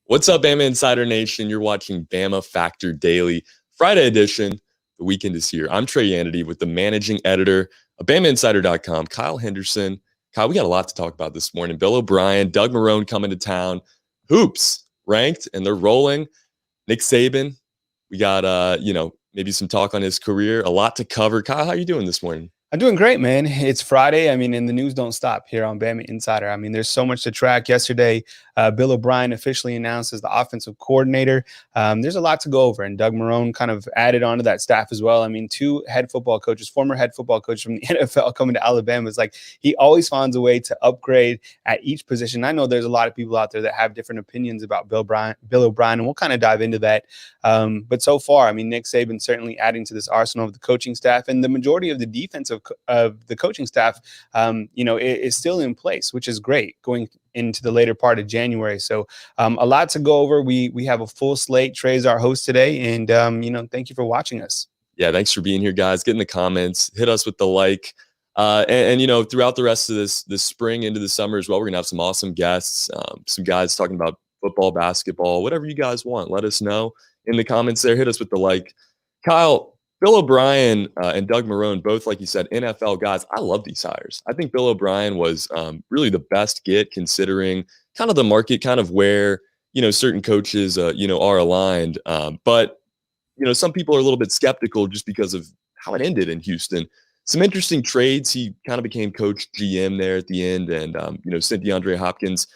What's up, Bama Insider Nation? You're watching Bama Factor Daily, Friday edition. The weekend is here. I'm Trey Yanity with the managing editor of BamaInsider.com, Kyle Henderson. Kyle, we got a lot to talk about this morning. Bill O'Brien, Doug Marrone coming to town. Hoops ranked, and they're rolling. Nick Saban, we got, maybe some talk on his career. A lot to cover. Kyle, how you doing this morning? I'm doing great, man. It's Friday. And the news don't stop here on Bama Insider. There's so much to track. Yesterday, Bill O'Brien officially announced as the offensive coordinator. There's a lot to go over, and Doug Marrone kind of added onto that staff as well. Two head football coaches, former head football coach from the NFL coming to Alabama. It's like he always finds a way to upgrade at each position. I know there's a lot of people out there that have different opinions about Bill O'Brien, and we'll kind of dive into that. But so far, Nick Saban certainly adding to this arsenal of the coaching staff, and the majority of the defensive of the coaching staff, is still in place, which is great going into the later part of January. So a lot to go over. We have a full slate. Trey's our host today, and thank you for watching us. Yeah, thanks for being here, guys. Get in the comments, hit us with the like, and throughout the rest of this spring into the summer as well, we're gonna have some awesome guests, some guys talking about football, basketball, whatever you guys want. Let us know in the comments there. Hit us with the like. Kyle, Bill O'Brien and Doug Marrone, both, like you said, NFL guys. I love these hires. I think Bill O'Brien was really the best get considering kind of the market, kind of where, certain coaches, are aligned. But some people are a little bit skeptical just because of how it ended in Houston. Some interesting trades. He kind of became coach GM there at the end and, sent DeAndre Hopkins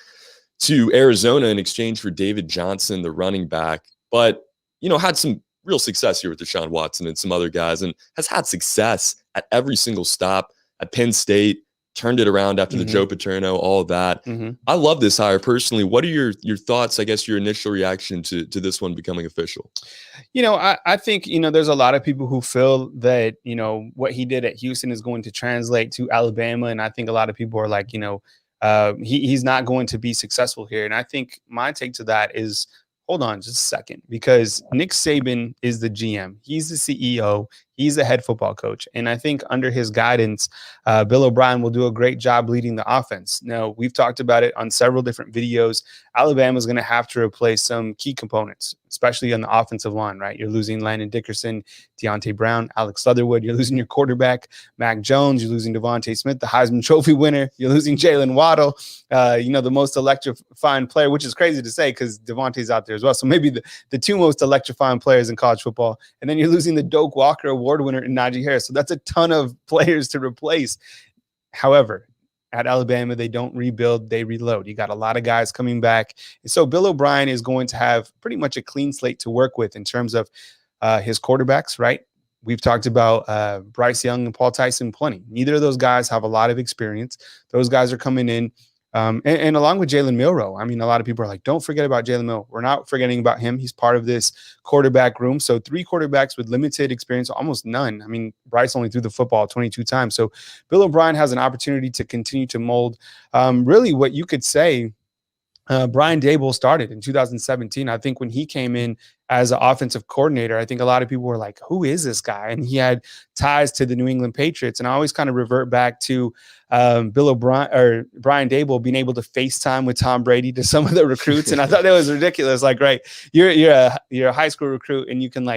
to Arizona in exchange for David Johnson, the running back. But, had some real success here with Deshaun Watson and some other guys, and has had success at every single stop at Penn State, turned it around after the Joe Paterno, all of that. I love this hire personally. What are your thoughts, I guess, your initial reaction to this one becoming official? I think, there's a lot of people who feel that, what he did at Houston is going to translate to Alabama. And I think a lot of people are like, he's not going to be successful here. And I think my take to that is, hold on just a second, because Nick Saban is the GM. He's the CEO. He's the head football coach. And I think under his guidance, Bill O'Brien will do a great job leading the offense. Now, we've talked about it on several different videos. Alabama's going to have to replace some key components, especially on the offensive line, right? You're losing Landon Dickerson, Deontay Brown, Alex Leatherwood. You're losing your quarterback, Mac Jones. You're losing Devontae Smith, the Heisman Trophy winner. You're losing Jalen Waddle, the most electrifying player, which is crazy to say because Devontae's out there as well. So maybe the two most electrifying players in college football. And then you're losing the Doak Walker Award winner in Najee Harris. So that's a ton of players to replace. However, at Alabama, they don't rebuild, they reload. You got a lot of guys coming back. And so Bill O'Brien is going to have pretty much a clean slate to work with in terms of his quarterbacks, right? We've talked about Bryce Young and Paul Tyson plenty. Neither of those guys have a lot of experience. Those guys are coming in. And along with Jalen Milroe, a lot of people are like, don't forget about Jalen Milroe. We're not forgetting about him. He's part of this quarterback room. So 3 quarterbacks with limited experience, almost none. Bryce only threw the football 22 times. So Bill O'Brien has an opportunity to continue to mold really what you could say Brian Daboll started in 2017. I think when he came in as an offensive coordinator, I think a lot of people were like, who is this guy? And he had ties to the New England Patriots. And I always kind of revert back to Bill O'Brien or Brian Daboll being able to FaceTime with Tom Brady to some of the recruits. And I thought that was ridiculous. Like, right, you're a high school recruit and you can be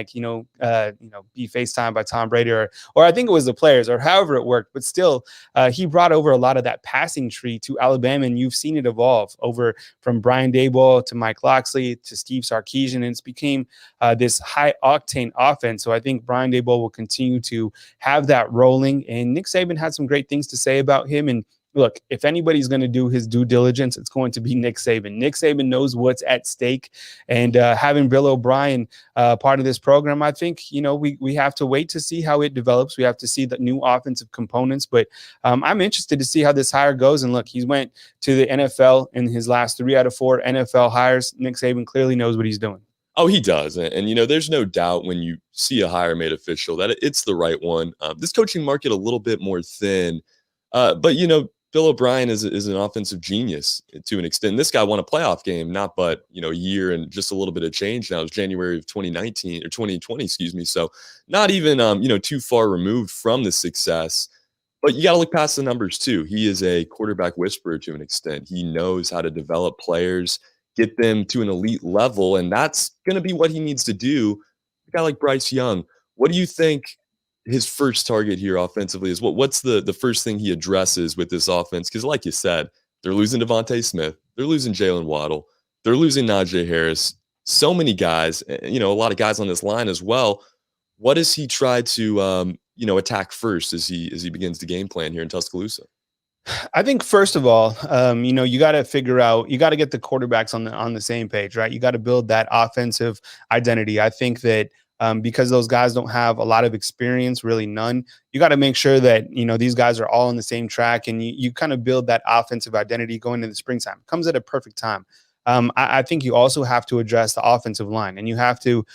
FaceTimed by Tom Brady or I think it was the players or however it worked. But still, he brought over a lot of that passing tree to Alabama, and you've seen it evolve over from Brian Daboll to Mike Locksley to Steve Sarkisian, and it's became this high octane offense. So I think Brian Daboll will continue to have that rolling. And Nick Saban had some great things to say about him. And look, if anybody's going to do his due diligence, it's going to be Nick Saban. Nick Saban knows what's at stake. And having Bill O'Brien part of this program, I think, we have to wait to see how it develops. We have to see the new offensive components. But I'm interested to see how this hire goes. And look, he's went to the NFL in his last 3 out of 4 NFL hires. Nick Saban clearly knows what he's doing. Oh, he does. And there's no doubt when you see a hire made official that it's the right one. This coaching market a little bit more thin. But, Bill O'Brien is an offensive genius to an extent. This guy won a playoff game, a year and just a little bit of change now. It was January of 2019 or 2020, excuse me. So not even, too far removed from the success. But you got to look past the numbers, too. He is a quarterback whisperer to an extent. He knows how to develop players. get them to an elite level, and that's going to be what he needs to do. A guy like Bryce Young, what do you think his first target here offensively is? What's the first thing he addresses with this offense? Because like you said, they're losing Devontae Smith, they're losing Jalen Waddle, they're losing Najee Harris. So many guys, a lot of guys on this line as well. What does he try to attack first as he begins the game plan here in Tuscaloosa? I think first of all, you got to figure out, you got to get the quarterbacks on the same page, right? You got to build that offensive identity. I think that because those guys don't have a lot of experience, really none, you got to make sure that, these guys are all on the same track, and you kind of build that offensive identity going into the springtime. It comes at a perfect time. I think you also have to address the offensive line, and you have to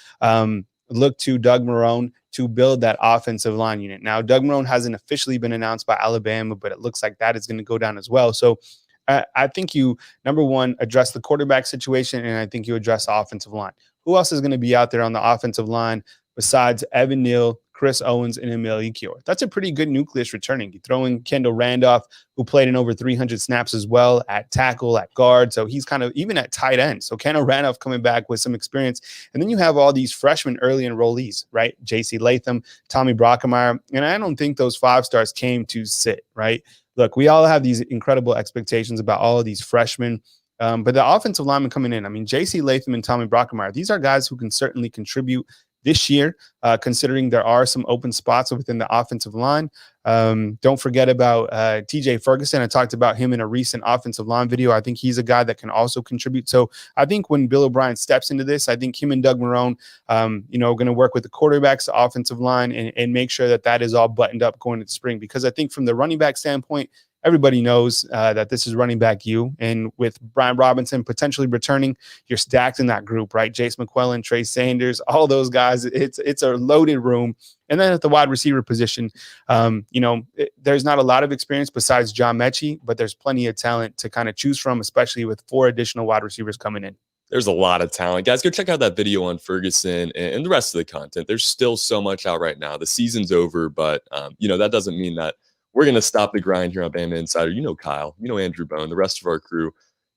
look to Doug Marrone to build that offensive line unit. Now, Doug Marrone hasn't officially been announced by Alabama, but it looks like that is going to go down as well. So I think you, number one, address the quarterback situation, and I think you address the offensive line. Who else is going to be out there on the offensive line besides Evan Neal, Chris Owens, and Emil Ekiyor? That's a pretty good nucleus returning. You throw in Kendall Randolph, who played in over 300 snaps as well at tackle, at guard. So he's kind of even at tight end. So Kendall Randolph coming back with some experience. And then you have all these freshmen early enrollees, right? J.C. Latham, Tommy Brockemeyer. And I don't think those 5 stars came to sit, right? Look, we all have these incredible expectations about all of these freshmen. But the offensive linemen coming in, I mean, J.C. Latham and Tommy Brockemeyer, these are guys who can certainly contribute this year, considering there are some open spots within the offensive line. Don't forget about TJ Ferguson. I talked about him in a recent offensive line video. I think he's a guy that can also contribute. So I think when Bill O'Brien steps into this, I think him and Doug Marrone, going to work with the quarterbacks, the offensive line, and make sure that is all buttoned up going into spring. Because I think from the running back standpoint, everybody knows that this is running back you. And with Brian Robinson potentially returning, you're stacked in that group, right? Jace McClellan, Trey Sanders, all those guys. It's a loaded room. And then at the wide receiver position, there's not a lot of experience besides John Mechie, but there's plenty of talent to kind of choose from, especially with 4 additional wide receivers coming in. There's a lot of talent. Guys, go check out that video on Ferguson and the rest of the content. There's still so much out right now. The season's over, but, that doesn't mean that we're going to stop the grind here on Bama Insider. Kyle, Andrew Bone, the rest of our crew,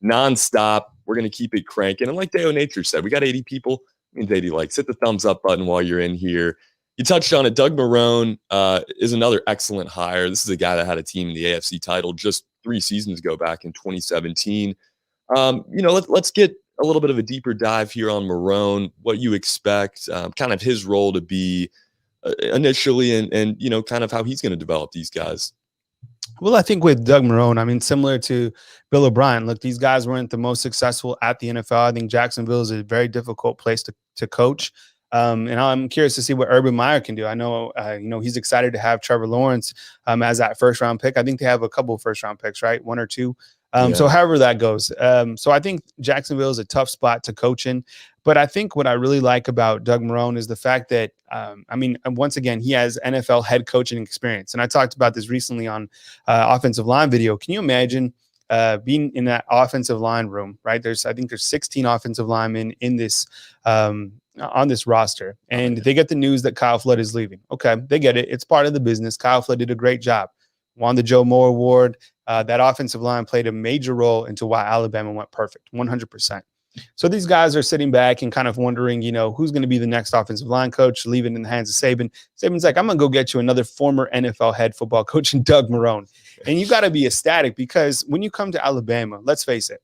nonstop. We're going to keep it cranking. And like Deo Nature said, we got 80 people. Means 80 likes. Hit the thumbs up button while you're in here. You touched on it. Doug Marrone is another excellent hire. This is a guy that had a team in the AFC title just 3 seasons ago back in 2017. Let's get a little bit of a deeper dive here on Marrone, what you expect, kind of his role to be initially, and kind of how he's going to develop these guys. Well, I think with Doug Marrone, I mean, similar to Bill O'Brien, look, these guys weren't the most successful at the NFL. I think Jacksonville is a very difficult place to coach. And I'm curious to see what Urban Meyer can do. I know, he's excited to have Trevor Lawrence as that first-round pick. I think they have a couple of first-round picks, right? 1 or 2. So however that goes. So I think Jacksonville is a tough spot to coach in. But I think what I really like about Doug Marrone is the fact that, once again, he has NFL head coaching experience. And I talked about this recently on offensive line video. Can you imagine being in that offensive line room, right? I think there's 16 offensive linemen in this on this roster. And they get the news that Kyle Flood is leaving. Okay, they get it. It's part of the business. Kyle Flood did a great job. Won the Joe Moore Award. That offensive line played a major role into why Alabama went perfect, 100%. So these guys are sitting back and kind of wondering, who's going to be the next offensive line coach, leave it in the hands of Saban. Saban's like, I'm going to go get you another former NFL head football coach in Doug Marrone. And you got to be ecstatic because when you come to Alabama, let's face it,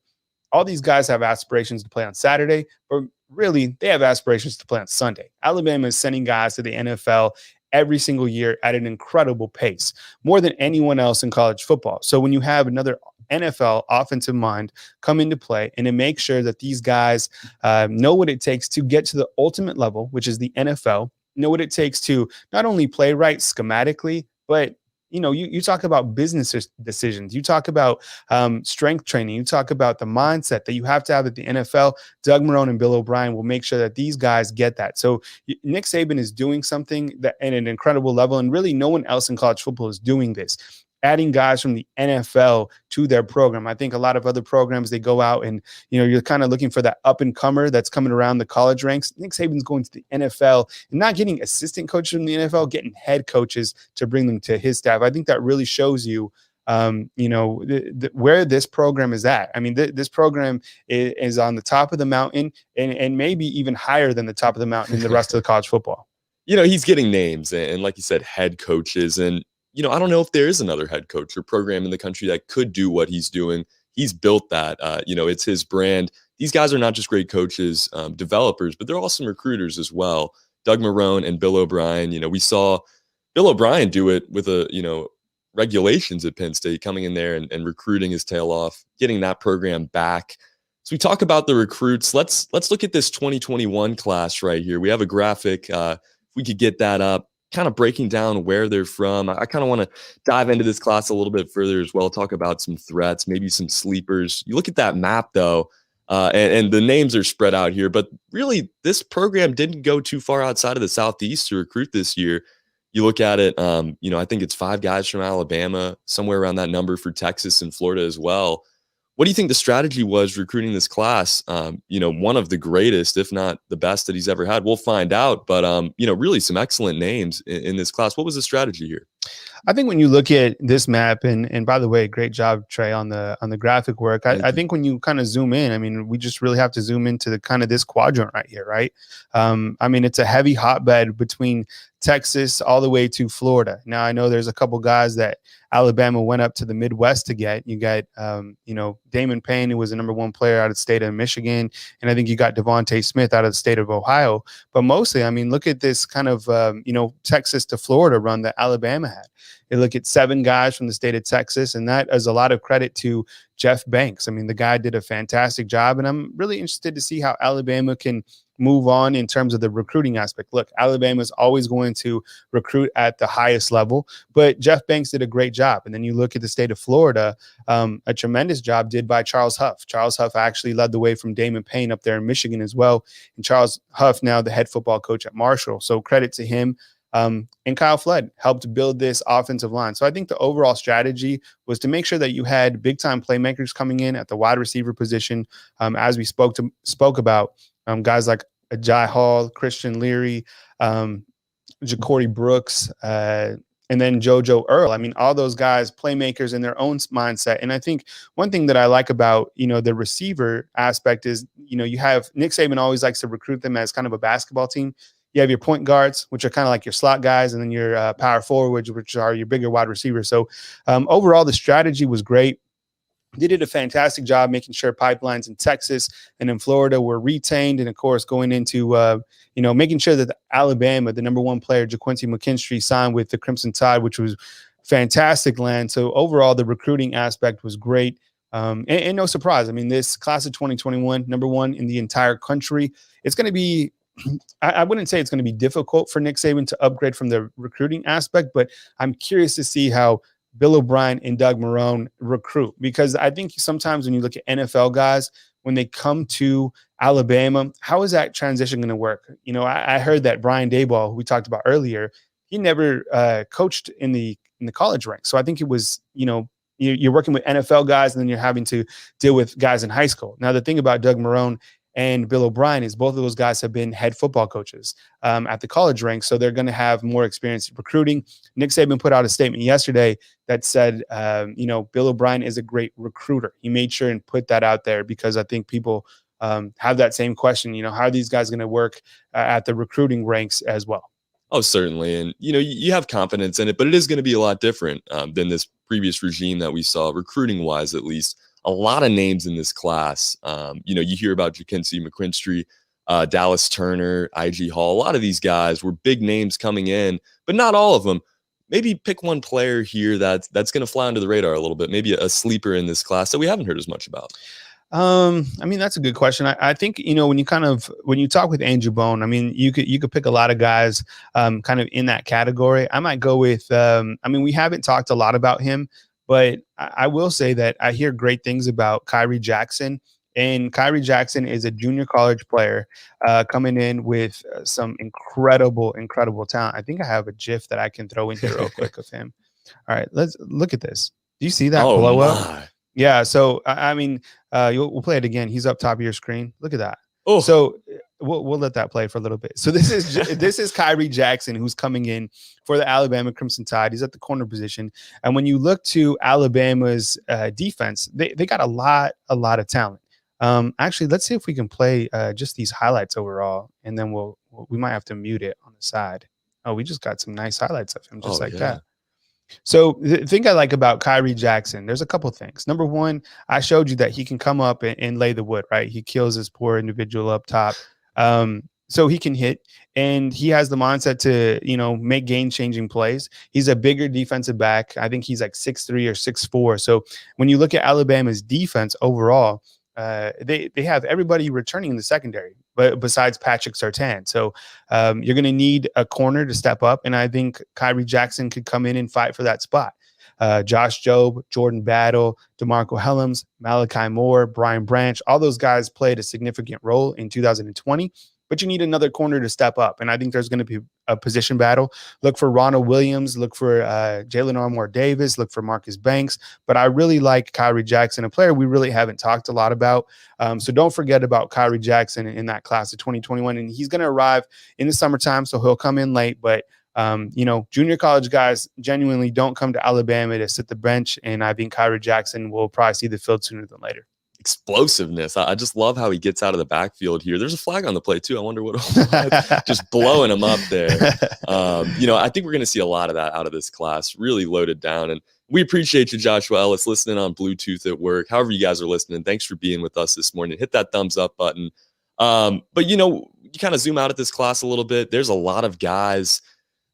all these guys have aspirations to play on Saturday, but really they have aspirations to play on Sunday. Alabama is sending guys to the NFL every single year at an incredible pace, more than anyone else in college football. So when you have another NFL offensive mind come into play and to make sure that these guys know what it takes to get to the ultimate level, which is the NFL, know what it takes to not only play right schematically, but you talk about business decisions. You talk about strength training. You talk about the mindset that you have to have at the NFL. Doug Marrone and Bill O'Brien will make sure that these guys get that. So Nick Saban is doing something that at an incredible level, and really no one else in college football is doing this. Adding guys from the NFL to their program. I think a lot of other programs, they go out and, you're kind of looking for that up-and-comer that's coming around the college ranks. Nick Saban's going to the NFL and not getting assistant coaches from the NFL, getting head coaches to bring them to his staff. I think that really shows you where this program is at. I mean, this program is on the top of the mountain, and maybe even higher than the top of the mountain in the rest of the college football. He's getting names and like you said, head coaches. And, I don't know if there is another head coach or program in the country that could do what he's doing. He's built that. It's his brand. These guys are not just great coaches, developers, but they're awesome recruiters as well. Doug Marrone and Bill O'Brien. We saw Bill O'Brien do it with regulations at Penn State, coming in there and recruiting his tail off, getting that program back. So we talk about the recruits. Let's look at this 2021 class right here. We have a graphic. If we could get that up, kind of breaking down where they're from. I kind of want to dive into this class a little bit further as well, talk about some threats, maybe some sleepers. You look at that map, though, and the names are spread out here, but really this program didn't go too far outside of the Southeast to recruit this year. You look at it, I think it's 5 guys from Alabama, somewhere around that number for Texas and Florida as well. What do you think the strategy was recruiting this class? One of the greatest, if not the best that he's ever had. We'll find out, but really some excellent names in this class. What was the strategy here? I think when you look at this map, and by the way, great job, Trey, on the graphic work. I think when you kind of zoom in, I mean, we just really have to zoom into the kind of this quadrant right here, right? I mean, it's a heavy hotbed between Texas all the way to Florida. Now, I know there's a couple guys that Alabama went up to the Midwest to get. You got, Damon Payne, who was the #1 player out of the state of Michigan. And I think you got Devontae Smith out of the state of Ohio. But mostly, I mean, look at this kind of, Texas to Florida run that Alabama had. They look at 7 guys from the state of Texas, and that is a lot of credit to Jeff Banks. I mean, the guy did a fantastic job, and I'm really interested to see how Alabama can move on in terms of the recruiting aspect. Look, Alabama is always going to recruit at the highest level, but Jeff Banks did a great job. And then you look at the state of Florida, a tremendous job did by Charles Huff. Charles Huff actually led the way from Damon Payne up there in Michigan as well. And Charles Huff, now the head football coach at Marshall. So credit to him. And Kyle Flood helped build this offensive line. So I think the overall strategy was to make sure that you had big-time playmakers coming in at the wide receiver position, as we spoke about. Guys like Ajay Hall, Christian Leary, Ja'Cory Brooks, and then JoJo Earl. I mean, all those guys, playmakers in their own mindset. And I think one thing that I like about, the receiver aspect is, you have Nick Saban always likes to recruit them as kind of a basketball team. You have your point guards, which are kind of like your slot guys, and then your power forwards, which are your bigger wide receivers. So overall, the strategy was great. They did a fantastic job making sure pipelines in Texas and in Florida were retained. And, of course, going into, making sure that Alabama, the #1 player, JaQuincy McKinstry, signed with the Crimson Tide, which was fantastic land. So, overall, the recruiting aspect was great. And no surprise. I mean, this class of 2021, #1 in the entire country, it's going to be – I wouldn't say it's going to be difficult for Nick Saban to upgrade from the recruiting aspect, but I'm curious to see how – Bill O'Brien and Doug Marrone recruit, because I think sometimes when you look at NFL guys, when they come to Alabama, how is that transition going to work? I heard that Brian Daboll, who we talked about earlier, he never coached in the college ranks. So I think it was, you're working with NFL guys and then you're having to deal with guys in high school. Now, the thing about Doug Marrone and Bill O'Brien is both of those guys have been head football coaches at the college ranks, so they're going to have more experience in recruiting. Nick Saban put out a statement yesterday that said, Bill O'Brien is a great recruiter. He made sure and put that out there because I think people have that same question, how are these guys going to work at the recruiting ranks as well? Oh, certainly. And, you have confidence in it, but it is going to be a lot different than this previous regime that we saw, recruiting-wise at least. A lot of names in this class. You hear about JaQuincy McKinstry, Dallas Turner, IG Hall. A lot of these guys were big names coming in, but not all of them. Maybe pick one player here that's going to fly under the radar a little bit, maybe a sleeper in this class that we haven't heard as much about. I mean, that's a good question. I think, when you talk with Andrew Bone, I mean, you could pick a lot of guys kind of in that category. I might go with, we haven't talked a lot about him, but I will say that I hear great things about Kyrie Jackson. And Kyrie Jackson is a junior college player coming in with some incredible talent. I think I have a GIF that I can throw in here real quick of him. All right, let's look at this. Do you see that blow up? Yeah. So, we'll play it again. He's up top of your screen. Look at that. Oh, so we'll let that play for a little bit. So this is Kyrie Jackson, who's coming in for the Alabama Crimson Tide. He's at the corner position, and when you look to Alabama's defense, they got a lot of talent. Actually, let's see if we can play just these highlights overall, and then we might have to mute it on the side. Oh, we just got some nice highlights of him, just that. So the thing I like about Kyrie Jackson, there's a couple things. Number one, I showed you that he can come up and lay the wood, right? He kills this poor individual up top. So he can hit, and he has the mindset to, make game-changing plays. He's a bigger defensive back. I think he's like 6'3" or 6'4". So when you look at Alabama's defense overall, they have everybody returning in the secondary, but besides Patrick Surtain. So you're going to need a corner to step up, and I think Kyrie Jackson could come in and fight for that spot. Josh Jobe, Jordan Battle, DeMarco Hellams, Malachi Moore, Brian Branch, all those guys played a significant role in 2020. But you need another corner to step up. And I think there's going to be a position battle. Look for Ronald Williams. Look for Jalen Armour-Davis. Look for Marcus Banks. But I really like Kyrie Jackson, a player we really haven't talked a lot about. So don't forget about Kyrie Jackson in that class of 2021. And he's going to arrive in the summertime, so he'll come in late. But, junior college guys genuinely don't come to Alabama to sit the bench. And I think Kyrie Jackson will probably see the field sooner than later. Explosiveness. I just love how he gets out of the backfield here. There's a flag on the play too. I wonder what just blowing him up there. I think we're going to see a lot of that out of this class, really loaded down. And we appreciate you, Joshua Ellis, listening on Bluetooth at work. However you guys are listening, thanks for being with us this morning. Hit that thumbs up button. But you kind of zoom out at this class a little bit. There's a lot of guys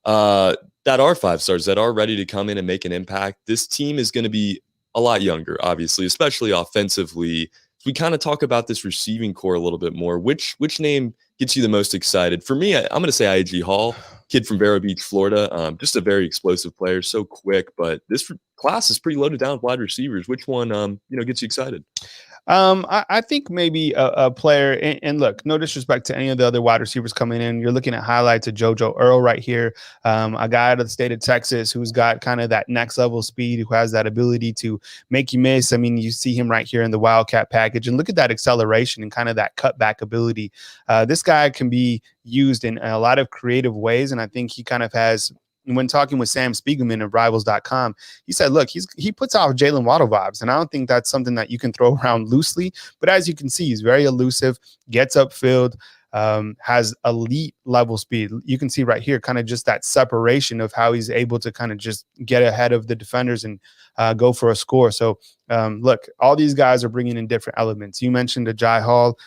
that are 5 stars that are ready to come in and make an impact. This team is going to be a lot younger, obviously, especially offensively. We kind of talk about this receiving core a little bit more. Which name gets you the most excited? For me, I'm going to say I.G. Hall, kid from Vero Beach, Florida. Just a very explosive player, so quick. But this class is pretty loaded down with wide receivers. Which one, gets you excited? I think maybe a player, and look, no disrespect to any of the other wide receivers coming in. You're looking at highlights of JoJo Earl right here, a guy out of the state of Texas who's got kind of that next level speed, who has that ability to make you miss. I mean, you see him right here in the Wildcat package, and look at that acceleration and kind of that cutback ability. This guy can be used in a lot of creative ways, and I think he kind of has. When talking with Sam Spiegelman of Rivals.com, he said, look, he puts off Jalen Waddle vibes. And I don't think that's something that you can throw around loosely. But as you can see, he's very elusive, gets upfield, has elite level speed. You can see right here kind of just that separation of how he's able to kind of just get ahead of the defenders and go for a score. So look, all these guys are bringing in different elements. You mentioned Ajay Hall.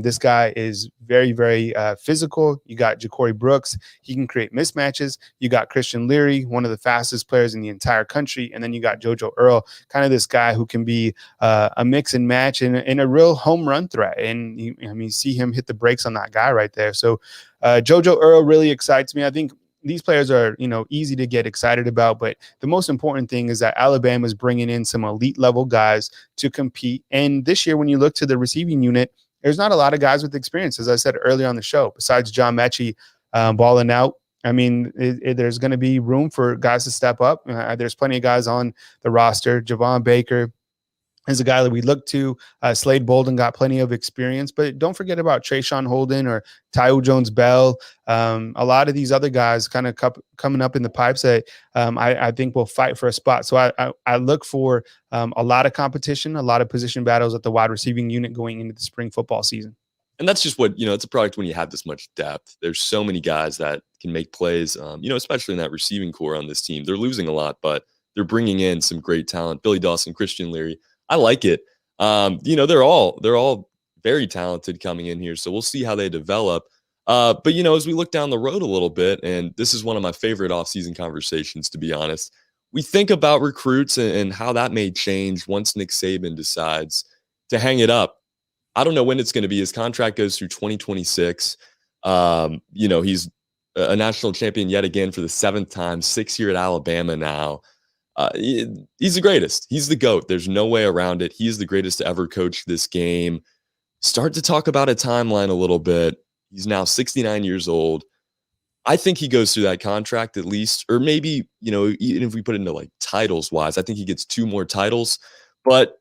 This guy is very, very physical. You got Ja'Cory Brooks. He can create mismatches. You got Christian Leary, one of the fastest players in the entire country. And then you got JoJo Earl, kind of this guy who can be a mix and match and a real home run threat. And you see him hit the brakes on that guy right there. So JoJo Earl really excites me. I think these players are, easy to get excited about, but the most important thing is that Alabama is bringing in some elite level guys to compete. And this year, when you look to the receiving unit, there's not a lot of guys with experience, as I said earlier on the show, besides John Mechie balling out. I mean, there's going to be room for guys to step up. There's plenty of guys on the roster. Javon Baker is a guy that we look to. Slade Bolden got plenty of experience, but don't forget about Trayshawn Holden or Taiwo Jones-Bell. A lot of these other guys kind of coming up in the pipes that I think will fight for a spot. So I look for a lot of competition, a lot of position battles at the wide receiving unit going into the spring football season. And that's just what, it's a product when you have this much depth. There's so many guys that can make plays, especially in that receiving core on this team. They're losing a lot, but they're bringing in some great talent. Billy Dawson, Christian Leary. I like it. They're all very talented coming in here. So we'll see how they develop. But as we look down the road a little bit, and this is one of my favorite offseason conversations, to be honest, we think about recruits and how that may change once Nick Saban decides to hang it up. I don't know when it's going to be. His contract goes through 2026. He's a national champion yet again for the 7th time, 6th year at Alabama now. He's the greatest. He's the GOAT. There's no way around it. He's the greatest to ever coach this game. Start to talk about a timeline a little bit. He's now 69 years old. I think he goes through that contract at least, or maybe, even if we put it into like titles wise, I think he gets 2 more titles, but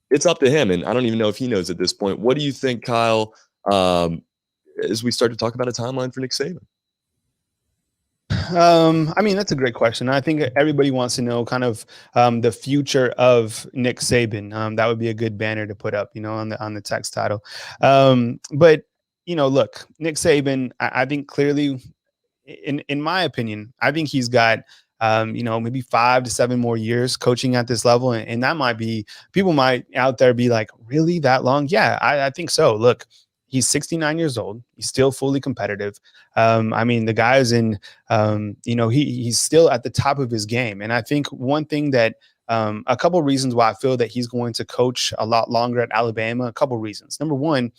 it's up to him. And I don't even know if he knows at this point. What do you think, Kyle? as we start to talk about a timeline for Nick Saban? I mean, that's a great question. I think everybody wants to know kind of the future of Nick Saban. That would be a good banner to put up, on the text title. But look, Nick Saban, I think clearly, in my opinion, I think he's got maybe 5 to 7 more years coaching at this level, and that might be, people might out there be like, really, that long? Yeah, I think so. Look, he's 69 years old. He's still fully competitive. I mean, the guy's in, he's still at the top of his game. And I think one thing that, a couple of reasons why I feel that he's going to coach a lot longer at Alabama, a couple of reasons. Number one,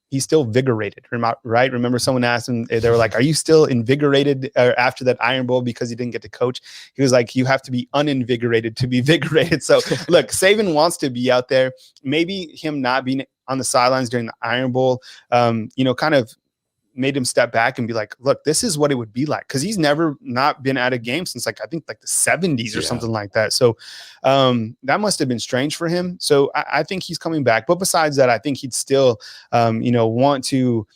he's still vigorated, right? Remember someone asked him, they were like, are you still invigorated after that Iron Bowl because you didn't get to coach? He was like, you have to be uninvigorated to be vigorated. So look, Saban wants to be out there. Maybe him not being on the sidelines during the Iron Bowl, kind of made him step back and be like, look, this is what it would be like. Cause he's never not been at a game since I think the 70s or something like that. So that must've been strange for him. So I think he's coming back. But besides that, I think he'd still, want to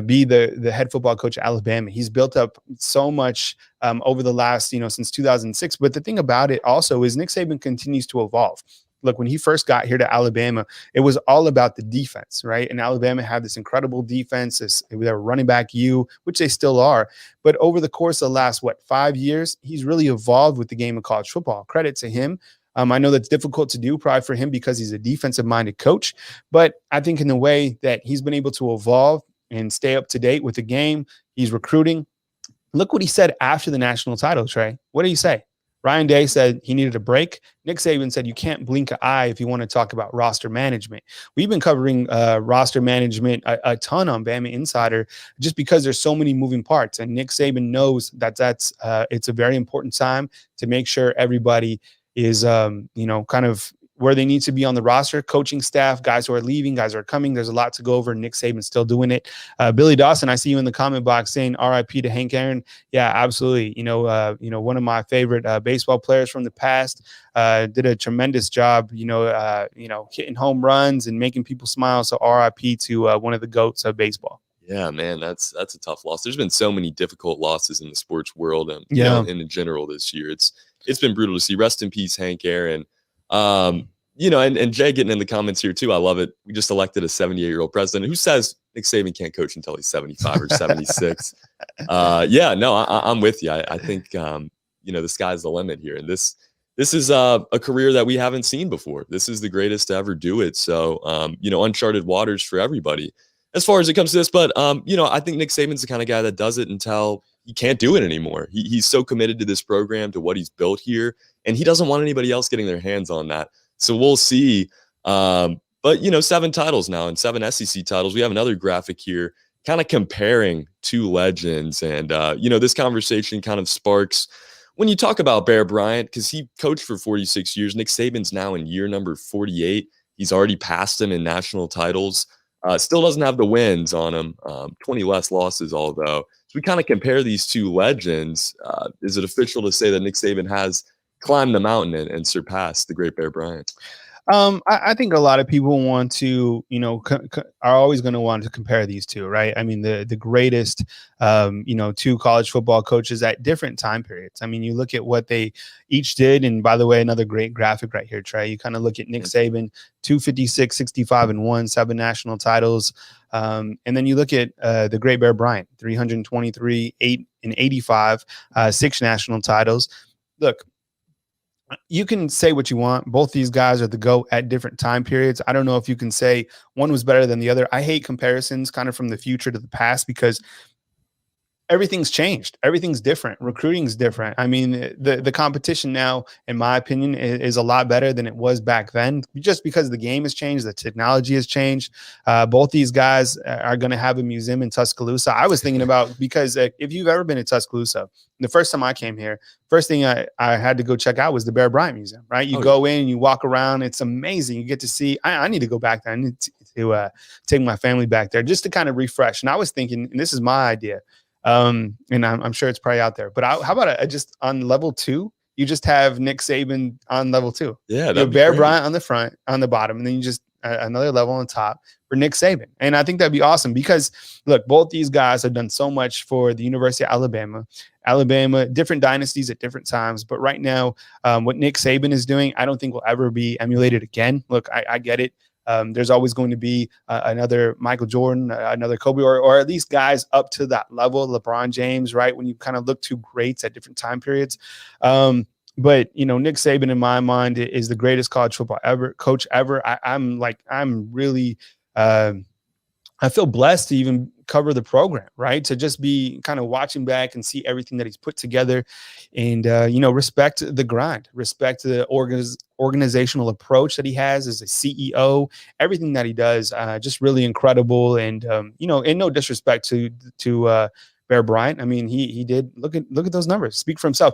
be the head football coach at Alabama. He's built up so much over the last, since 2006. But the thing about it also is Nick Saban continues to evolve. Look, when he first got here to Alabama, it was all about the defense, right? And Alabama had this incredible defense. They were running back you, which they still are. But over the course of the last, 5 years, he's really evolved with the game of college football. Credit to him. I know that's difficult to do probably for him because he's a defensive-minded coach. But I think in the way that he's been able to evolve and stay up to date with the game, he's recruiting. Look what he said after the national title, Trey. What did he say? Ryan Day said he needed a break. Nick Saban said you can't blink an eye if you want to talk about roster management. We've been covering roster management a ton on BamaInsider just because there's so many moving parts. And Nick Saban knows that it's a very important time to make sure everybody is, kind of where they need to be on the roster, coaching staff, guys who are leaving, guys who are coming. There's a lot to go over. Nick Saban's still doing it. Billy Dawson, I see you in the comment box saying RIP to Hank Aaron. Yeah, absolutely. One of my favorite baseball players from the past, did a tremendous job, hitting home runs and making people smile. So RIP to one of the GOATs of baseball. Yeah, man, that's a tough loss. There's been so many difficult losses in the sports world and in general this year. It's been brutal to see. Rest in peace, Hank Aaron. And Jay getting in the comments here too. I love it. We just elected a 78-year-old president who says Nick Saban can't coach until he's 75 or 76. I'm with you. I think, the sky's the limit here. And this is a career that we haven't seen before. This is the greatest to ever do it. So, uncharted waters for everybody as far as it comes to this. But, I think Nick Saban's the kind of guy that does it until he can't do it anymore. He's so committed to this program, to what he's built here, and he doesn't want anybody else getting their hands on that. So we'll see. But 7 titles now and 7 SEC titles. We have another graphic here kind of comparing 2 legends. And, this conversation kind of sparks when you talk about Bear Bryant, because he coached for 46 years. Nick Saban's now in year number 48. He's already passed him in national titles. Still doesn't have the wins on him. 20 less losses, although. So we kind of compare these 2 legends. Is it official to say that Nick Saban has climbed the mountain and surpassed the great Bear Bryant? I think a lot of people want to, are always going to want to compare these 2, right? I mean, the greatest, 2 college football coaches at different time periods. I mean, you look at what they each did. And by the way, another great graphic right here, Trey. You kind of look at Nick Saban, 256, 65-1, 7 national titles. And then you look at the great Bear Bryant, 323, 8 and 85, 6 national titles. Look, you can say what you want. Both these guys are the GOAT at different time periods. I don't know if you can say one was better than the other. I hate comparisons kind of from the future to the past because everything's changed. Everything's different. Recruiting's different. I mean, the competition now, in my opinion, is a lot better than it was back then, just because the game has changed, the technology has changed. Both these guys are going to have a museum in Tuscaloosa. I was thinking about, because if you've ever been to Tuscaloosa, the first time I came here, first thing I had to go check out was the Bear Bryant Museum, right? You go in, you walk around. It's amazing. You get to see, I need to go back there. I need to take my family back there just to kind of refresh. And I was thinking, and this is my idea, and I'm sure it's probably out there, but how about just on level 2, you just have Nick Saban on level 2. Yeah, Bear Bryant on the front, on the bottom, and then you just another level on top for Nick Saban. And I think that'd be awesome because, look, both these guys have done so much for the University of Alabama. Alabama, different dynasties at different times. But right now, what Nick Saban is doing, I don't think will ever be emulated again. Look, I get it. There's always going to be another Michael Jordan, another Kobe, or at least guys up to that level, LeBron James, right? When you kind of look to greats at different time periods. But, you know, Nick Saban, in my mind, is the greatest college football coach ever. I'm really I feel blessed to even cover the program, right? To just be kind of watching back and see everything that he's put together and, respect the grind, respect the organizational approach that he has as a CEO, everything that he does, just really incredible. And, in no disrespect to Bear Bryant. I mean, he did look at those numbers, speak for himself.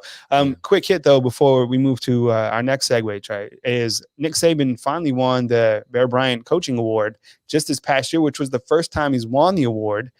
Quick hit though, before we move to our next segue, Trey, is Nick Saban finally won the Bear Bryant Coaching Award just this past year, which was the first time he's won the award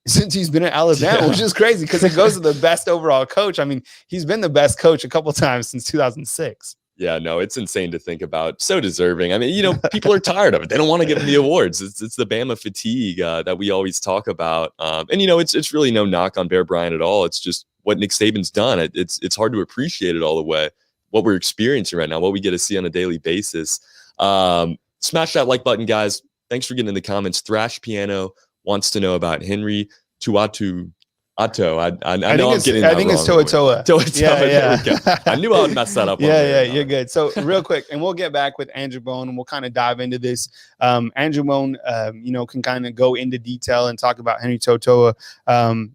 since he's been at Alabama, which is crazy because it goes to the best overall coach. I mean, he's been the best coach a couple times since 2006. Yeah, no, it's insane to think about. So deserving. I mean, people are tired of it. They don't want to give him the awards. It's the Bama fatigue that we always talk about. And it's really no knock on Bear Bryant at all. It's just what Nick Saban's done. It's hard to appreciate it all the way. What we're experiencing right now, what we get to see on a daily basis. Smash that like button, guys. Thanks for getting in the comments. Thrash Piano wants to know about Henry Tuatu. I know I'm getting that wrong. I think it's Toa. Yeah. There we go. I knew I would mess that up. You're good. So real quick, and we'll get back with Andrew Bone, and we'll kind of dive into this. Andrew Bone, can kind of go into detail and talk about Henry To'oTo'o,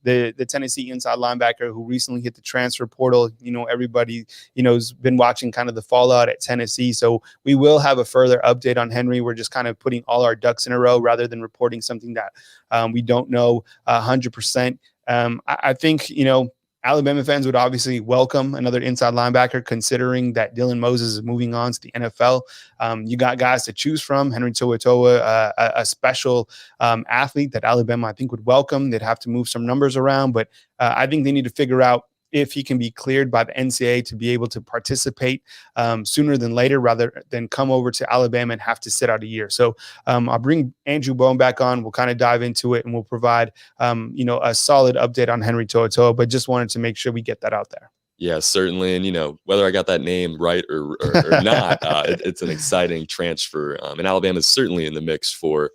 the Tennessee inside linebacker who recently hit the transfer portal. Everybody, has been watching kind of the fallout at Tennessee. So we will have a further update on Henry. We're just kind of putting all our ducks in a row rather than reporting something that we don't know 100%. I think, Alabama fans would obviously welcome another inside linebacker, considering that Dylan Moses is moving on to the NFL. You got guys to choose from. Henry To'oTo'o, a special athlete that Alabama, I think, would welcome. They'd have to move some numbers around, but I think they need to figure out if he can be cleared by the NCAA to be able to participate sooner than later, rather than come over to Alabama and have to sit out a year. So I'll bring Andrew Bone back on. We'll kind of dive into it and we'll provide, a solid update on Henry To'oTo'o, but just wanted to make sure we get that out there. Yeah, certainly. And, whether I got that name right or not, it's an exciting transfer. And Alabama is certainly in the mix for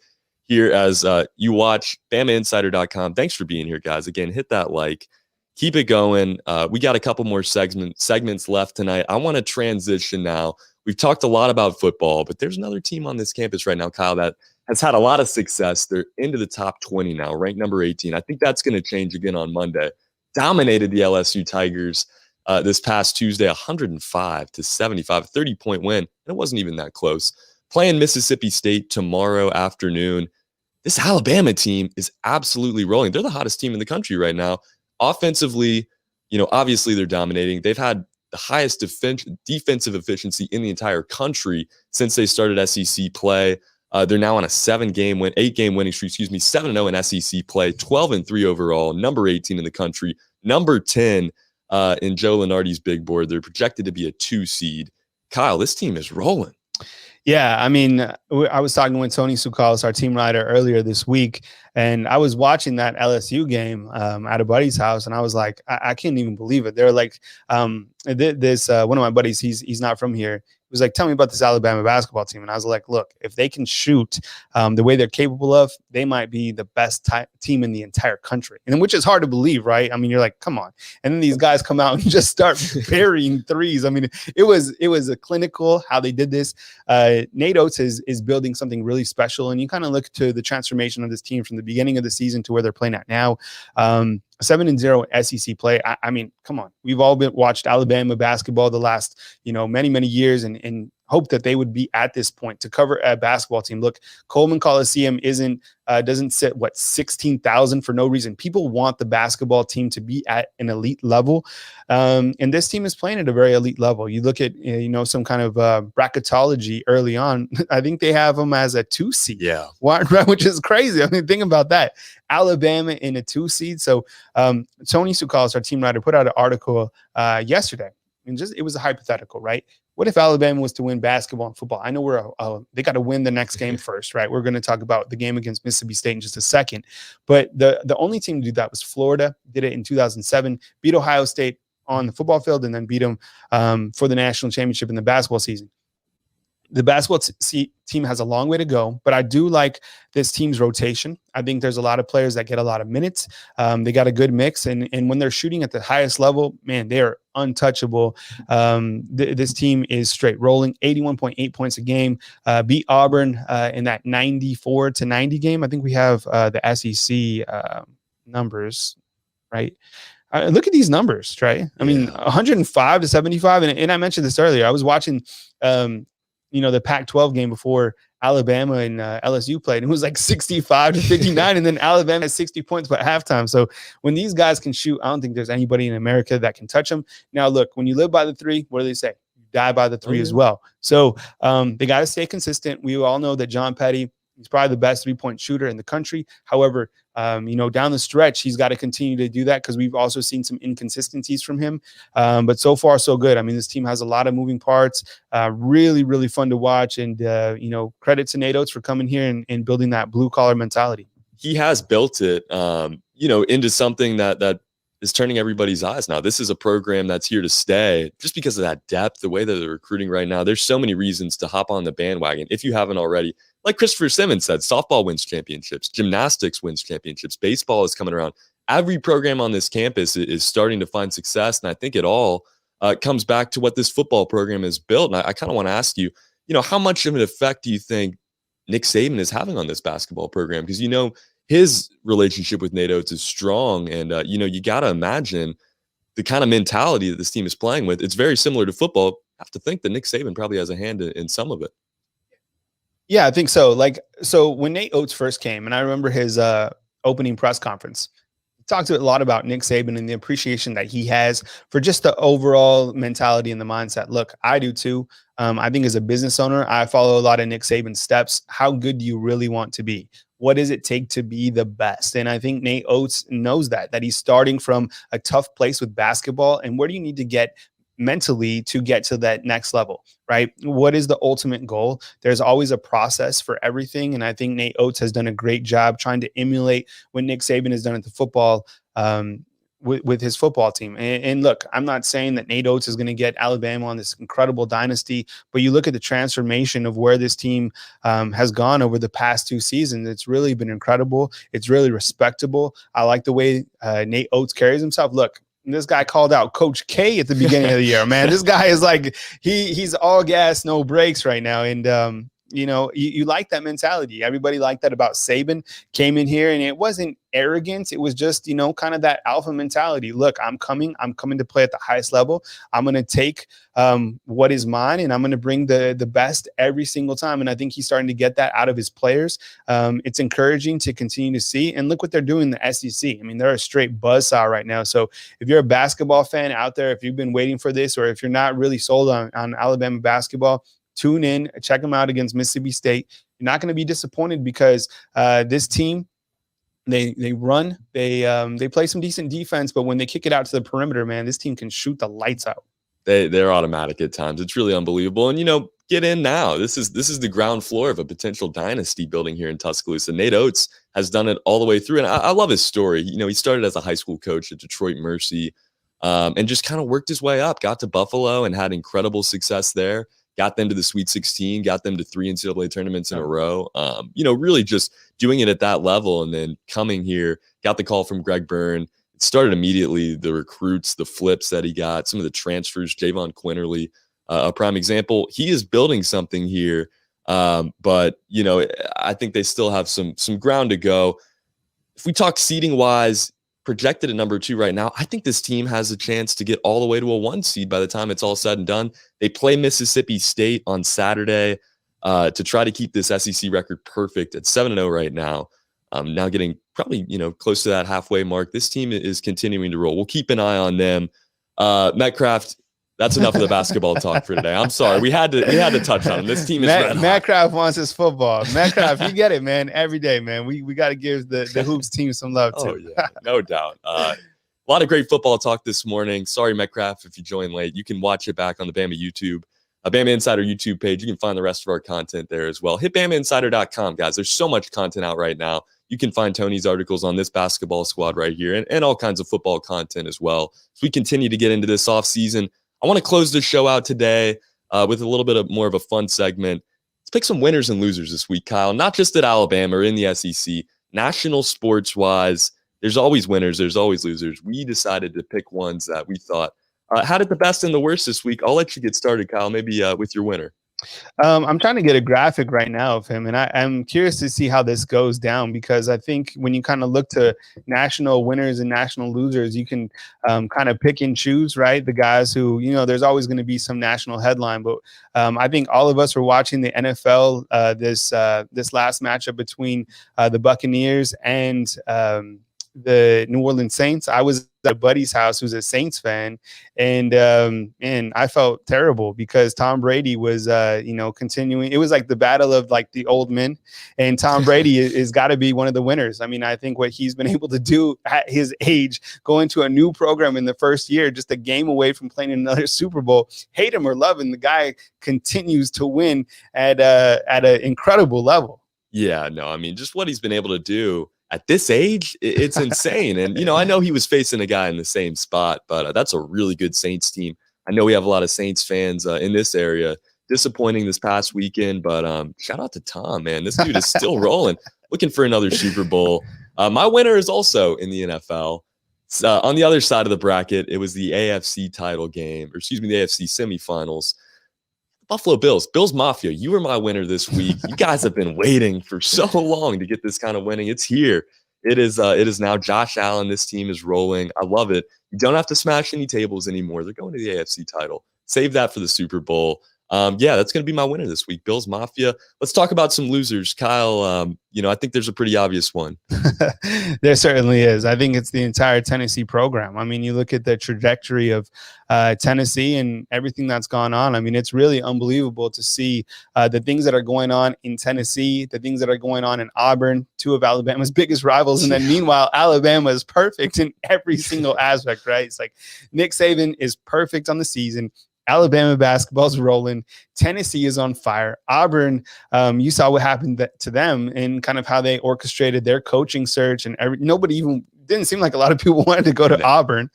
here as you watch BamaInsider.com. Thanks for being here, guys. Again, hit that like. Keep it going. We got a couple more segments left tonight. I want to transition now. We've talked a lot about football, but there's another team on this campus right now, Kyle, that has had a lot of success. They're into the top 20 now, ranked number 18. I think that's going to change again on Monday. Dominated the LSU Tigers this past Tuesday, 105-75, 30-point win. And it wasn't even that close. Playing Mississippi State tomorrow afternoon. This Alabama team is absolutely rolling. They're the hottest team in the country right now. Offensively, obviously they're dominating. They've had the highest defensive efficiency in the entire country since they started SEC play. They're now on a 8-game winning streak, 7-0 in SEC play, 12-3 overall, number 18 in the country, number 10 in Joe Lunardi's big board. They're projected to be a 2 seed. Kyle, this team is rolling. Yeah, I mean, I was talking with Tony Sukalis, our team writer, earlier this week, and I was watching that LSU game at a buddy's house, and I was like, I can't even believe it. They're like, this one of my buddies, he's not from here. He was like, tell me about this Alabama basketball team. And I was like, look, if they can shoot the way they're capable of, they might be the best team in the entire country. And which is hard to believe, right? I mean, you're like, come on. And then these guys come out and just start burying threes. I mean, it was a clinical how they did this. Nate Oates is building something really special. And you kind of look to the transformation of this team from the beginning of the season to where they're playing at now. 7-0 SEC play. I mean, come on. We've all watched Alabama basketball the last, many years and hope that they would be at this point to cover a basketball team. Look, Coleman Coliseum doesn't sit 16,000 for no reason. People want the basketball team to be at an elite level. And this team is playing at a very elite level. You look at, some kind of bracketology early on. I think they have them as a 2 seed. Yeah. Which is crazy. I mean, think about that. Alabama in a 2 seed. So Tony Sukalis, our team writer, put out an article yesterday. And it was a hypothetical, right? What if Alabama was to win basketball and football? I know they got to win the next game first, right? We're going to talk about the game against Mississippi State in just a second. But the only team to do that was Florida. Did it in 2007, beat Ohio State on the football field, and then beat them for the national championship in the basketball season. The basketball team has a long way to go, but I do like this team's rotation. I think there's a lot of players that get a lot of minutes. They got a good mix, and when they're shooting at the highest level, man, they are untouchable. This team is straight rolling, 81.8 points a game. Beat Auburn in that 94-90 game. I think we have the SEC numbers, right? Look at these numbers, Trey. I mean, 105-75, and I mentioned this earlier. I was watching the Pac-12 game before Alabama and LSU played. It was like 65-59, and then Alabama has 60 points by halftime. So when these guys can shoot, I don't think there's anybody in America that can touch them. Now, look, when you live by the three, what do they say? You die by the three as well. So they got to stay consistent. We all know that John Petty, he's probably the best three-point shooter in the country. However, down the stretch, he's got to continue to do that because we've also seen some inconsistencies from him. But so far, so good. I mean, this team has a lot of moving parts. Really, really fun to watch. And, credit to Nate Oates for coming here and building that blue-collar mentality. He has built it, into something that is turning everybody's eyes now. This is a program that's here to stay just because of that depth, the way that they're recruiting right now. There's so many reasons to hop on the bandwagon if you haven't already. Like Christopher Simmons said, softball wins championships, gymnastics wins championships, baseball is coming around. Every program on this campus is starting to find success, and I think it all comes back to what this football program has built. And I kind of want to ask you, how much of an effect do you think Nick Saban is having on this basketball program? Because, his relationship with Nate Oates is strong, and, you got to imagine the kind of mentality that this team is playing with. It's very similar to football. I have to think that Nick Saban probably has a hand in some of it. Yeah, I think so. So when Nate Oates first came, and I remember his opening press conference, he talked a lot about Nick Saban and the appreciation that he has for just the overall mentality and the mindset. Look, I do too. I think as a business owner, I follow a lot of Nick Saban's steps. How good do you really want to be? What does it take to be the best? And I think Nate Oates knows that he's starting from a tough place with basketball. And where do you need to get mentally to get to that next level, right? What is the ultimate goal? There's always a process for everything. And I think Nate Oates has done a great job trying to emulate what Nick Saban has done at the football with his football team. And look, I'm not saying that Nate Oates is going to get Alabama on this incredible dynasty, but you look at the transformation of where this team has gone over the past 2 seasons. It's really been incredible. It's really respectable. I like the way Nate Oates carries himself. Look, this guy called out Coach K at the beginning of the year, man. This guy is like, he's all gas, no brakes right now. And, you like that mentality. Everybody liked that about Saban. Came in here and it wasn't arrogance. It was just, kind of that alpha mentality. Look, I'm coming to play at the highest level. I'm going to take what is mine and I'm going to bring the best every single time. And I think he's starting to get that out of his players. It's encouraging to continue to see. And look what they're doing in the SEC. I mean, they're a straight buzzsaw right now. So if you're a basketball fan out there, if you've been waiting for this, or if you're not really sold on Alabama basketball, tune in, check them out against Mississippi State. You're not going to be disappointed because this team, they run, they play some decent defense, but when they kick it out to the perimeter, man, this team can shoot the lights out. They're automatic at times. It's really unbelievable. And get in now. This is the ground floor of a potential dynasty building here in Tuscaloosa. Nate Oates has done it all the way through, and I love his story. He started as a high school coach at Detroit Mercy, and just kind of worked his way up. Got to Buffalo and had incredible success there. Got them to the Sweet 16, got them to 3 NCAA tournaments in a row. Really just doing it at that level, and then coming here, got the call from Greg Byrne. It started immediately. The recruits, the flips that he got, some of the transfers. Javon Quinterly, a prime example. He is building something here, but I think they still have some ground to go. If we talk seeding wise, projected at number 2 right now, I think this team has a chance to get all the way to a 1 seed by the time it's all said and done. They play Mississippi State on Saturday to try to keep this SEC record perfect at 7-0 right now. Now getting probably, close to that halfway mark. This team is continuing to roll. We'll keep an eye on them. Metcraft, that's enough of the basketball talk for today. I'm sorry. We had to touch on them. This team is Metcraft wants his football. Metcraft, you get it, man. Every day, man. We got to give the Hoops team some love too. Oh yeah, no doubt. A lot of great football talk this morning. Sorry, Metcraft, if you joined late. You can watch it back on the Bama YouTube. Bama Insider YouTube page. You can find the rest of our content there as well. Hit BamaInsider.com, guys. There's so much content out right now. You can find Tony's articles on this basketball squad right here and all kinds of football content as well. As we continue to get into this offseason, I want to close the show out today with a little bit more of a fun segment. Let's pick some winners and losers this week, Kyle. Not just at Alabama or in the SEC. National sports-wise, there's always winners, there's always losers. We decided to pick ones that we thought had it the best and the worst this week. I'll let you get started, Kyle, maybe with your winner. I'm trying to get a graphic right now of him, and I'm curious to see how this goes down, because I think when you kind of look to national winners and national losers, you can kind of pick and choose, right? The guys who, there's always going to be some national headline, but I think all of us were watching the NFL this last matchup between the Buccaneers and the New Orleans Saints. I was at a buddy's house who's a Saints fan, and I felt terrible because Tom Brady was continuing. It was like the battle of like the old men, and Tom Brady is got to be one of the winners. I mean, I think what he's been able to do at his age, go into a new program in the first year, just a game away from playing another Super Bowl, hate him or love him, the guy continues to win at an incredible level. Yeah, no, I mean, just what he's been able to do at this age, it's insane. And, I know he was facing a guy in the same spot, but that's a really good Saints team. I know we have a lot of Saints fans in this area. Disappointing this past weekend, but shout out to Tom, man. This dude is still rolling, looking for another Super Bowl. My winner is also in the NFL. On the other side of the bracket, it was the AFC title game, the AFC semifinals. Buffalo Bills Mafia, you were my winner this week. You guys have been waiting for so long to get this kind of winning. It's here. It is now Josh Allen. This team is rolling. I love it. You don't have to smash any tables anymore. They're going to the AFC title. Save that for the Super Bowl. That's going to be my winner this week. Bills Mafia. Let's talk about some losers. Kyle, I think there's a pretty obvious one. There certainly is. I think it's the entire Tennessee program. I mean, you look at the trajectory of Tennessee and everything that's gone on. I mean, it's really unbelievable to see the things that are going on in Tennessee, the things that are going on in Auburn, two of Alabama's biggest rivals. And then meanwhile, Alabama is perfect in every single aspect, right? It's like Nick Saban is perfect on the season. Alabama basketball's rolling. Tennessee is on fire. Auburn, you saw what happened to them and kind of how they orchestrated their coaching search, and nobody even didn't seem like a lot of people wanted to go to Auburn.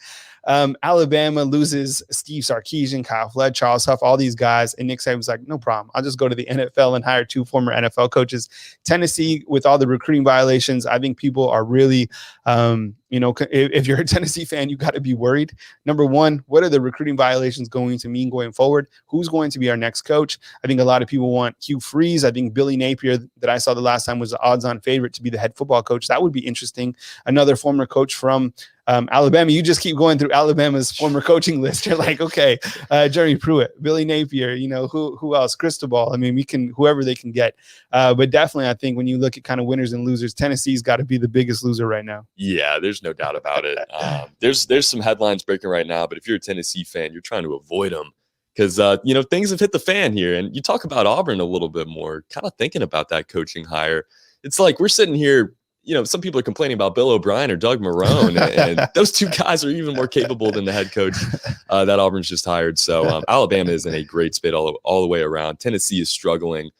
Alabama loses Steve Sarkisian, Kyle Flood, Charles Huff, all these guys. And Nick Saban was like, no problem. I'll just go to the NFL and hire two former NFL coaches. Tennessee, with all the recruiting violations, I think people are really, if you're a Tennessee fan, you got to be worried. Number one, what are the recruiting violations going to mean going forward? Who's going to be our next coach? I think a lot of people want Hugh Freeze. I think Billy Napier, that I saw the last time, was the odds-on favorite to be the head football coach. That would be interesting. Another former coach from Alabama. You just keep going through Alabama's former coaching list. You're like, okay, Jeremy Pruitt, Billy Napier, who else? Cristobal. I mean, whoever they can get. But definitely, I think when you look at kind of winners and losers, Tennessee's got to be the biggest loser right now. Yeah, there's no doubt about it. There's some headlines breaking right now, but if you're a Tennessee fan, you're trying to avoid them because, things have hit the fan here. And you talk about Auburn a little bit more, kind of thinking about that coaching hire. It's like we're sitting here, some people are complaining about Bill O'Brien or Doug Marrone, and those two guys are even more capable than the head coach that Auburn's just hired. So Alabama is in a great spot all the way around. Tennessee is struggling.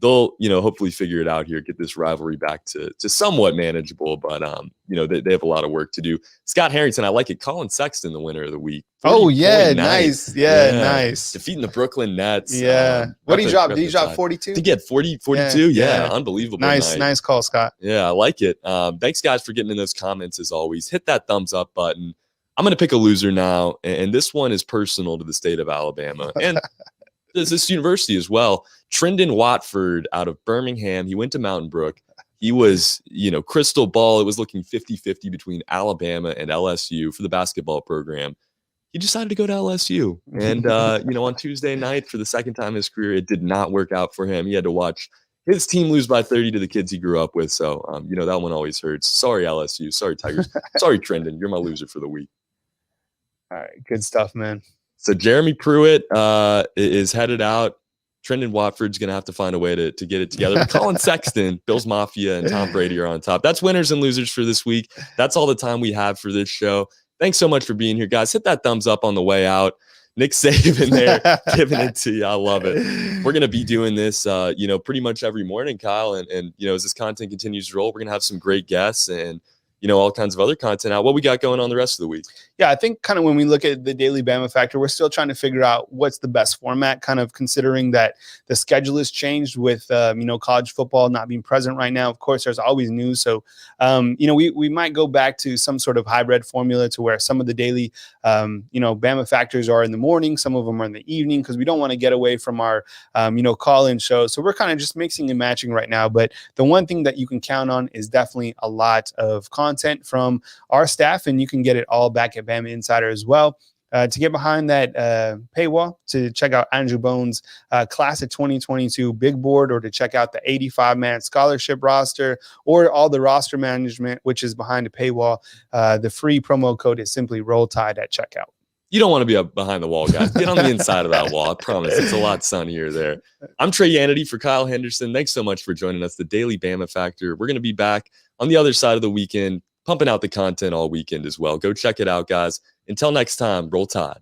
They'll, hopefully figure it out here, get this rivalry back to somewhat manageable, but, they have a lot of work to do. Scott Harrington, I like it. Colin Sexton, the winner of the week. Oh, yeah, nice. Yeah, nice. Defeating the Brooklyn Nets. Yeah. What did he drop? Did he drop 42? Did he get 42? Yeah. Unbelievable. Nice call, Scott. Yeah, I like it. Thanks, guys, for getting in those comments as always. Hit that thumbs up button. I'm going to pick a loser now, and this one is personal to the state of Alabama. And this university as well. Trendon Watford out of Birmingham. He went to Mountain Brook. He was, crystal ball. It was looking 50-50 between Alabama and LSU for the basketball program. He decided to go to LSU. And, on Tuesday night, for the second time in his career, it did not work out for him. He had to watch his team lose by 30 to the kids he grew up with. So, that one always hurts. Sorry, LSU. Sorry, Tigers. Sorry, Trendon. You're my loser for the week. All right. Good stuff, man. So Jeremy Pruitt is headed out. Trendon Watford's going to have to find a way to get it together. But Colin Sexton, Bills Mafia, and Tom Brady are on top. That's winners and losers for this week. That's all the time we have for this show. Thanks so much for being here, guys. Hit that thumbs up on the way out. Nick Saban there giving it to you. I love it. We're going to be doing this, pretty much every morning, Kyle. And as this content continues to roll, we're going to have some great guests and, all kinds of other content out. What we got going on the rest of the week? Yeah, I think kind of when we look at the daily Bama Factor, we're still trying to figure out what's the best format, kind of considering that the schedule has changed with, college football not being present right now. Of course, there's always news. So, we might go back to some sort of hybrid formula to where some of the daily, Bama Factors are in the morning, some of them are in the evening, because we don't want to get away from our, call-in show. So we're kind of just mixing and matching right now. But the one thing that you can count on is definitely a lot of content from our staff, and you can get it all back at BamaInsider as well. To get behind that paywall, to check out Andrew Bones' class of 2022 big board, or to check out the 85-man scholarship roster, or all the roster management, which is behind the paywall, the free promo code is simply Roll Tide at checkout. You don't want to be up behind the wall, guys. Get on the inside of that wall. I promise. It's a lot sunnier there. I'm Trey Yannity for Kyle Henderson. Thanks so much for joining us, the Daily Bama Factor. We're going to be back on the other side of the weekend, pumping out the content all weekend as well. Go check it out, guys. Until next time, Roll Tide.